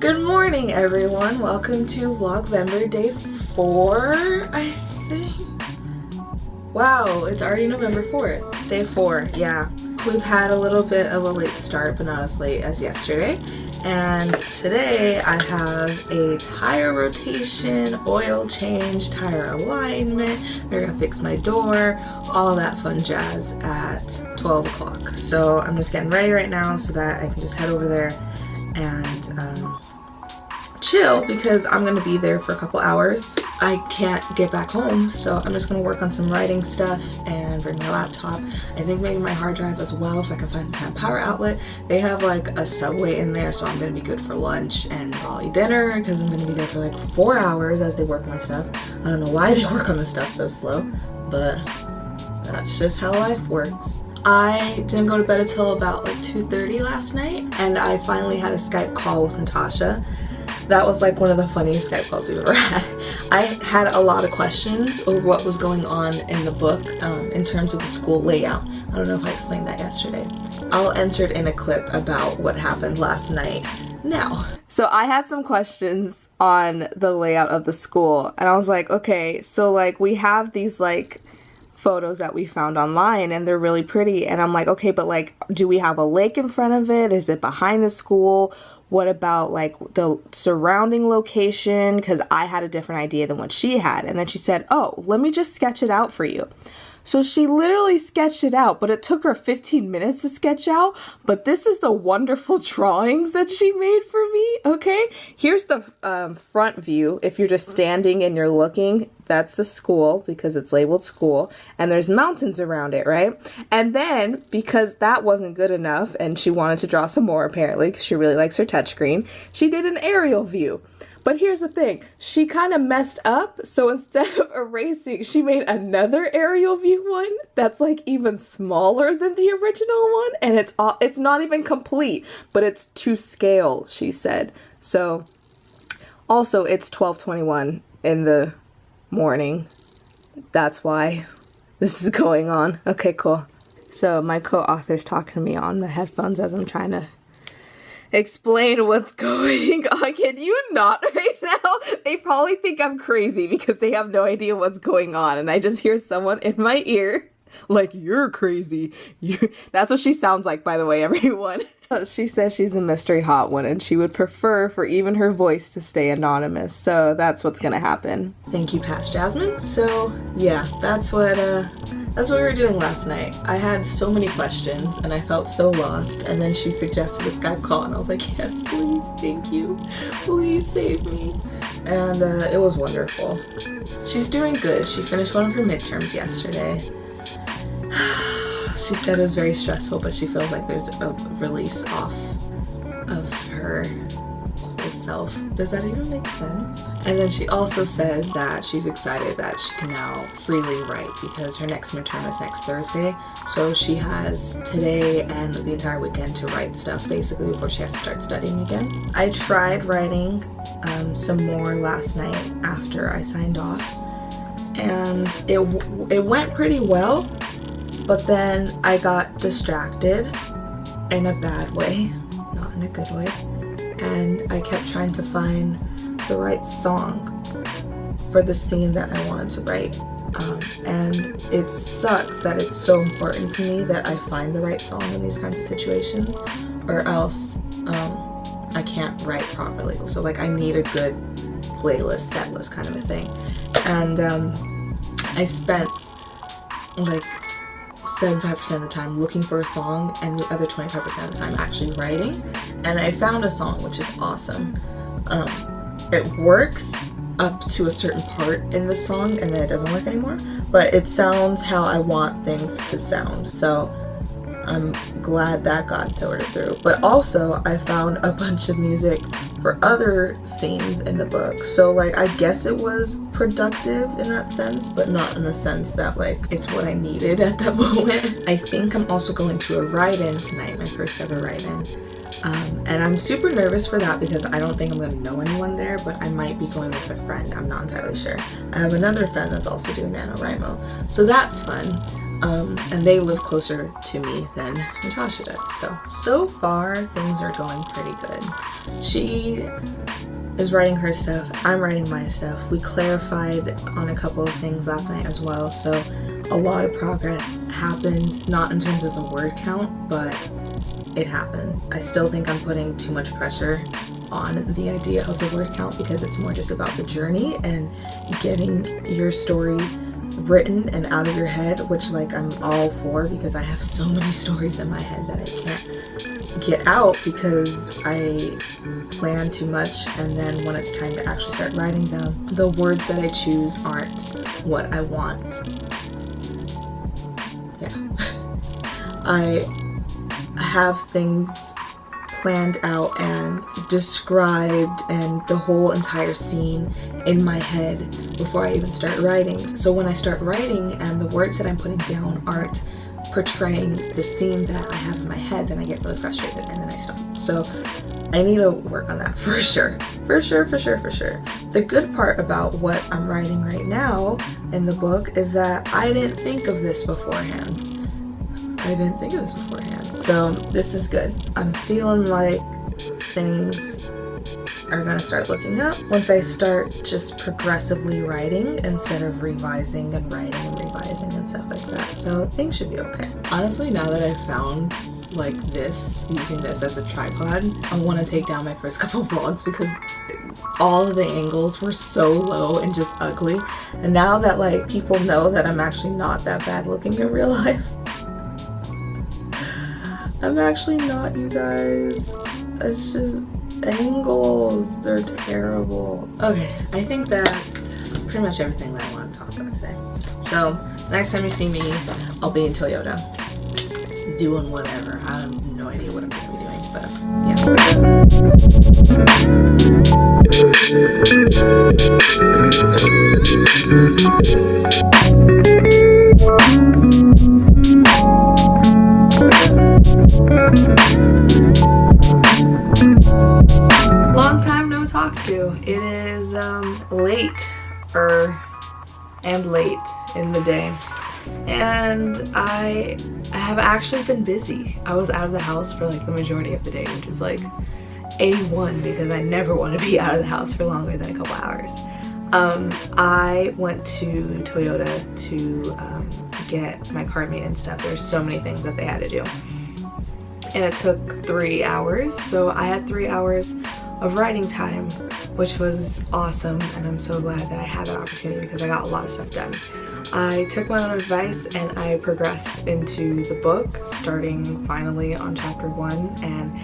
Good morning, everyone. Welcome to Vlogvember day 4, I think. Wow, it's already November 4th. Day 4, yeah. We've had a little bit of a late start, but not as late as yesterday. And today I have a tire rotation, oil change, tire alignment. They're gonna fix my door, all that fun jazz at 12 o'clock. So I'm just getting ready right now so that I can just head over there and chill, because I'm gonna be there for a couple hours. I can't get back home, so I'm just gonna work on some writing stuff and bring my laptop. I think maybe my hard drive as well, if I can find a power outlet. They have like a Subway in there, so I'm gonna be good for lunch and probably dinner, because I'm gonna be there for like 4 hours as they work my stuff. I don't know why they work on the stuff so slow, but that's just how life works. I didn't go to bed until about like 2:30 last night, and I finally had a Skype call with Natasha. That was like one of the funniest Skype calls we've ever had. I had a lot of questions over what was going on in the book in terms of the school layout. I don't know if I explained that yesterday. I'll answer it in a clip about what happened last night now. So I had some questions on the layout of the school, and I was like, okay, so like we have these like photos that we found online and they're really pretty, and I'm like, okay, but like, do we have a lake in front of it? Is it behind the school? What about like the surrounding location? Because I had a different idea than what she had. And then she said, oh, let me just sketch it out for you. So she literally sketched it out, but it took her 15 minutes to sketch out. But this is the wonderful drawings that she made for me, okay? Here's the front view. If you're just standing and you're looking, that's the school because it's labeled school. And there's mountains around it, right? And then, because that wasn't good enough and she wanted to draw some more apparently, because she really likes her touchscreen, she did an aerial view. But here's the thing, she kind of messed up, so instead of erasing, she made another aerial view one that's like even smaller than the original one, and it's not even complete, but it's to scale, she said. So, also it's 12:21 in the morning. That's why this is going on. Okay, cool. So my co-author's talking to me on the headphones as I'm trying to explain what's going on. Can you not right now? They probably think I'm crazy because they have no idea what's going on, and I just hear someone in my ear like, you're crazy. That's what she sounds like, by the way, everyone. She says she's a mystery hot one and she would prefer for even her voice to stay anonymous, so that's what's gonna happen. Thank you, Past Jasmine. So yeah, that's what we were doing last night. I had so many questions and I felt so lost, and then she suggested a Skype call and I was like, yes, please, thank you, please save me. And it was wonderful. She's doing good. She finished one of her midterms yesterday. She said it was very stressful, but she feels like there's a release off of her whole self. Does that even make sense? And then she also said that she's excited that she can now freely write because her next midterm is next Thursday. So she has today and the entire weekend to write stuff basically before she has to start studying again. I tried writing some more last night after I signed off, and it went pretty well. But then I got distracted in a bad way, not in a good way, and I kept trying to find the right song for the scene that I wanted to write. And it sucks that it's so important to me that I find the right song in these kinds of situations, or else I can't write properly. So like I need a good playlist, set list kind of a thing. And I spent like 75% of the time looking for a song and the other 25% of the time actually writing, and I found a song, which is awesome. It works up to a certain part in the song and then it doesn't work anymore, but it sounds how I want things to sound, so I'm glad that got sorted through. But also I found a bunch of music for other scenes in the book, so like I guess it was productive in that sense, but not in the sense that like it's what I needed at that moment. I think I'm also going to a write-in tonight, my first ever write-in, and I'm super nervous for that because I don't think I'm gonna know anyone there, but I might be going with a friend. I'm not entirely sure. I have another friend that's also doing NaNoWriMo, so that's fun. and they live closer to me than Natasha does. So far things are going pretty good. She is writing her stuff, I'm writing my stuff. We clarified on a couple of things last night as well, so a lot of progress happened, not in terms of the word count, but it happened. I still think I'm putting too much pressure on the idea of the word count because it's more just about the journey and getting your story written and out of your head, which like I'm all for because I have so many stories in my head that I can't get out because I plan too much, and then when it's time to actually start writing them, the words that I choose aren't what I want. Yeah. I have things planned out and described and the whole entire scene in my head before I even start writing. So when I start writing and the words that I'm putting down aren't portraying the scene that I have in my head, then I get really frustrated and then I stop. So I need to work on that for sure. For sure. The good part about what I'm writing right now in the book is that I didn't think of this beforehand. So this is good. I'm feeling like things are gonna start looking up once I start just progressively writing instead of revising and writing and revising and stuff like that. So things should be okay. Honestly, now that I've found like this, using this as a tripod, I want to take down my first couple vlogs because all of the angles were so low and just ugly. And now that like people know that I'm actually not that bad looking in real life, I'm actually not, you guys. It's just angles, they're terrible. Okay, I think that's pretty much everything that I want to talk about today. So next time you see me, I'll be in Toyota doing whatever. I have no idea what I'm gonna be doing, but long time no talk to. It is late in the day, and I have actually been busy. I was out of the house for like the majority of the day, which is like A1 because I never want to be out of the house for longer than a couple hours. I went to Toyota to get my car maintenance stuff. There's so many things that they had to do, and it took 3 hours. So I had 3 hours of writing time, which was awesome, and I'm so glad that I had that opportunity because I got a lot of stuff done. I took my own advice and I progressed into the book, starting finally on chapter 1, and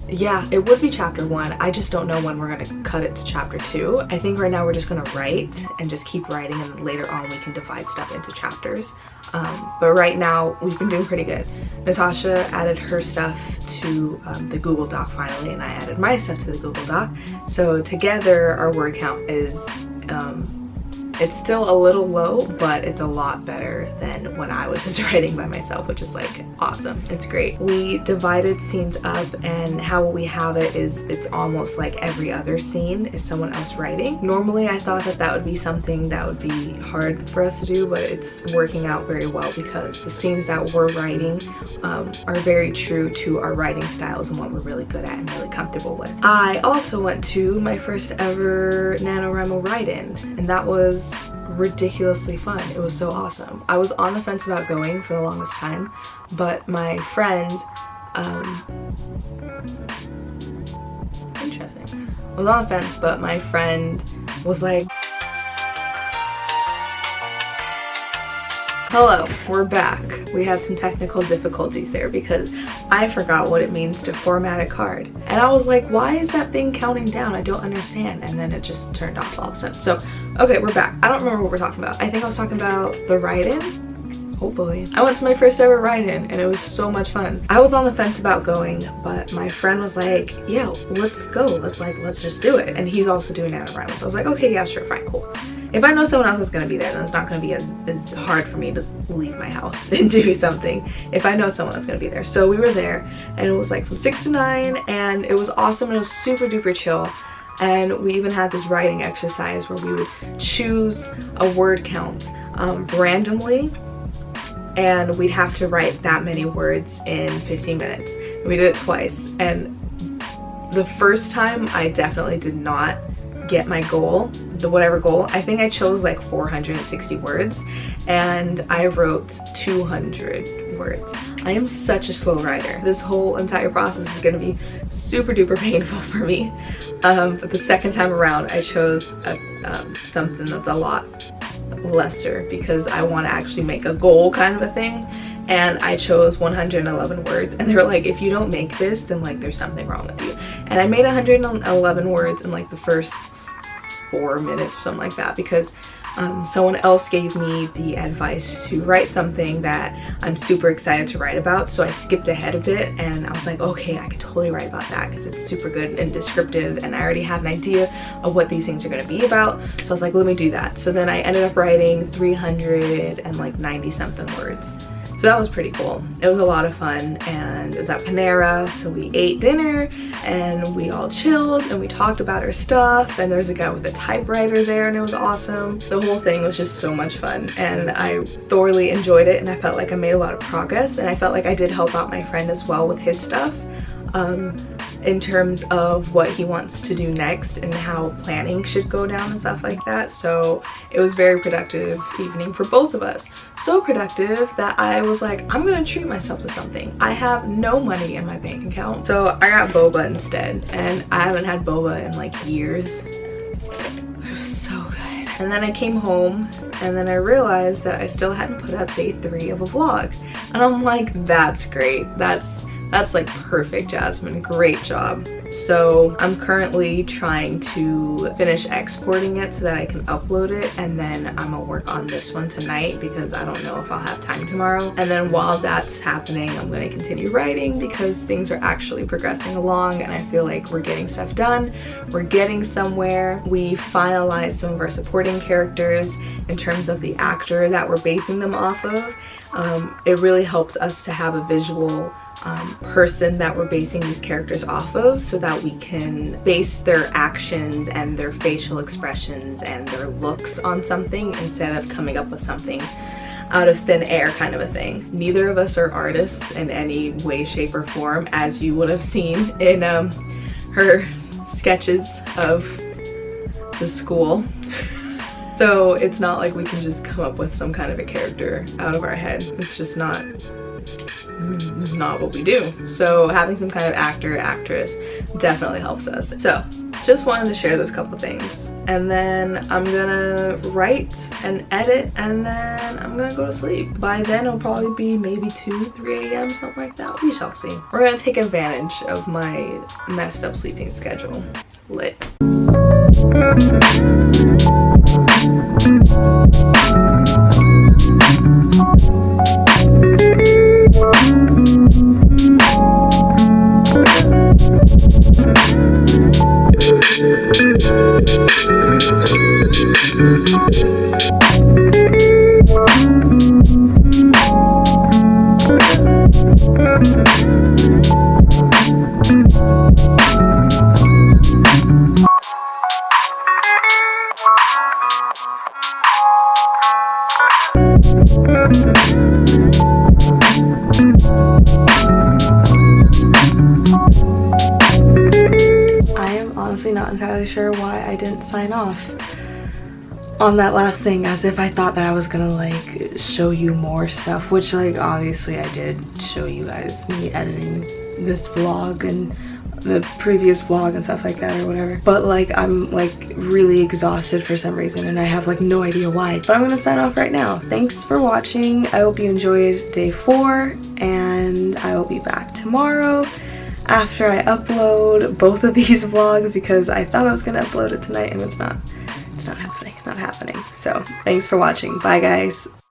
yeah, it would be chapter 1. I just don't know when we're gonna cut it to chapter 2. I think right now we're just gonna write and just keep writing, and later on we can divide stuff into chapters. But right now we've been doing pretty good. Natasha added her stuff to the Google Doc finally, and I added my stuff to the Google Doc. So together our word count is it's still a little low, but it's a lot better than when I was just writing by myself, which is like awesome. It's great. We divided scenes up, and how we have it is it's almost like every other scene is someone else writing. Normally I thought that that would be something that would be hard for us to do, but it's working out very well because the scenes that we're writing are very true to our writing styles and what we're really good at and really comfortable with. I also went to my first ever NaNoWriMo write-in, and that was ridiculously fun. It was so awesome. I was on the fence about going for the longest time, but my friend interesting. I was on the fence, but my friend was like, hello, we're back. We had some technical difficulties there because I forgot what it means to format a card. And I was like, why is that thing counting down? I don't understand. And then it just turned off all of a sudden. So, okay, we're back. I don't remember what we're talking about. I think I was talking about the write-in. Hopefully. I went to my first ever write-in and it was so much fun. I was on the fence about going, but my friend was like, yeah, let's go. Let's just do it. And he's also doing NaNoWriMo. So I was like, okay, yeah, sure, fine, cool. If I know someone else is gonna be there, then it's not gonna be as hard for me to leave my house and do something if I know someone that's gonna be there. So we were there, and it was like from 6 to 9, and it was awesome, and it was super duper chill. And we even had this writing exercise where we would choose a word count randomly, and we'd have to write that many words in 15 minutes. And we did it twice, and the first time I definitely did not get my goal, whatever goal. I think I chose like 460 words and I wrote 200 words. I am such a slow writer. This whole entire process is gonna be super duper painful for me. But the second time around I chose something that's a lot lesser because I want to actually make a goal kind of a thing. And I chose 111 words, and they were like, if you don't make this, then like there's something wrong with you. And I made 111 words in like the first 4 minutes or something like that, because someone else gave me the advice to write something that I'm super excited to write about. So I skipped ahead a bit and I was like, okay, I could totally write about that because it's super good and descriptive and I already have an idea of what these things are going to be about. So I was like, let me do that. So then I ended up writing 390 something words. So that was pretty cool. It was a lot of fun, and it was at Panera, so we ate dinner and we all chilled and we talked about our stuff, and there was a guy with a typewriter there and it was awesome. The whole thing was just so much fun and I thoroughly enjoyed it, and I felt like I made a lot of progress, and I felt like I did help out my friend as well with his stuff in terms of what he wants to do next and how planning should go down and stuff like that. So it was very productive evening for both of us. So productive that I was like, I'm gonna treat myself to something. I have no money in my bank account, so I got boba instead, and I haven't had boba in like years. It was so good. And then I came home and then I realized that I still hadn't put up day 3 of a vlog, and I'm like, that's great. That's like perfect, Jasmine, great job. So I'm currently trying to finish exporting it so that I can upload it, and then I'm gonna work on this one tonight because I don't know if I'll have time tomorrow. And then while that's happening, I'm gonna continue writing because things are actually progressing along and I feel like we're getting stuff done. We're getting somewhere. We finalized some of our supporting characters in terms of the actor that we're basing them off of. It really helps us to have a visual person that we're basing these characters off of, so that we can base their actions and their facial expressions and their looks on something instead of coming up with something out of thin air kind of a thing. Neither of us are artists in any way, shape, or form, as you would have seen in her sketches of the school. So it's not like we can just come up with some kind of a character out of our head. It's just not what we do. So having some kind of actor, actress definitely helps us. So just wanted to share those couple things, and then I'm gonna write and edit, and then I'm gonna go to sleep. By then it'll probably be maybe 2, 3 a.m. something like that. We shall see. We're gonna take advantage of my messed up sleeping schedule. Lit. Not entirely sure why I didn't sign off on that last thing, as if I thought that I was gonna like show you more stuff, which like obviously I did show you guys me editing this vlog and the previous vlog and stuff like that or whatever, but like I'm like really exhausted for some reason and I have like no idea why. But I'm gonna sign off right now. Thanks for watching. I hope you enjoyed day 4, and I will be back tomorrow after I upload both of these vlogs, because I thought I was gonna upload it tonight and it's not happening. So thanks for watching. Bye guys.